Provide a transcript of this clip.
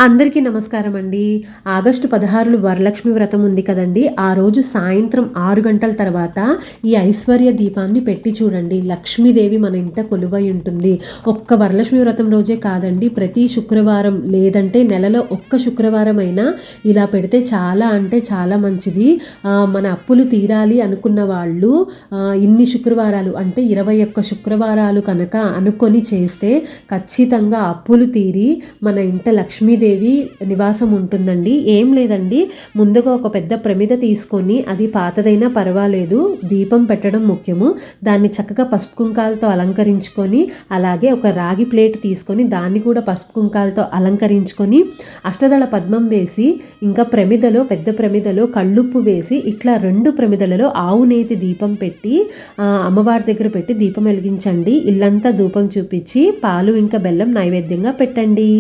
అందరికీ నమస్కారం అండి. ఆగస్టు 16 వరలక్ష్మి వ్రతం ఉంది కదండి. ఆ రోజు సాయంత్రం 6 గంటల తర్వాత ఈ ఐశ్వర్య దీపాన్ని పెట్టి చూడండి. లక్ష్మీదేవి మన ఇంట కొలువై ఉంటుంది. ఒక్క వరలక్ష్మి వ్రతం రోజే కాదండి, ప్రతి శుక్రవారం లేదంటే నెలలో ఒక్క శుక్రవారం అయినా ఇలా పెడితే చాలా అంటే చాలా మంచిది. మన అప్పులు తీరాలి అనుకున్న వాళ్ళు ఇన్ని శుక్రవారాలు అంటే 21 శుక్రవారాలు కనుక అనుకొని చేస్తే ఖచ్చితంగా అప్పులు తీరి మన ఇంట లక్ష్మీదేవి నివాసం ఉంటుందండి. ఏం లేదండి, ముందుగా ఒక పెద్ద ప్రమిద తీసుకొని, అది పాతదైనా పర్వాలేదు, దీపం పెట్టడం ముఖ్యము. దాన్ని చక్కగా పసుపు కుంకాలతో అలంకరించుకొని, అలాగే ఒక రాగి ప్లేట్ తీసుకొని దాన్ని కూడా పసుపు కుంకాలతో అలంకరించుకొని, అష్టదళ పద్మం వేసి, ఇంకా ప్రమిదలో పెద్ద ప్రమిదలో కళ్ళుప్పు వేసి, ఇట్లా 2 ప్రమిదలలో ఆవు నేతి దీపం పెట్టి అమ్మవారి దగ్గర పెట్టి దీపం వెలిగించండి. ఇల్లంతా ధూపం చూపించి పాలు ఇంకా బెల్లం నైవేద్యంగా పెట్టండి.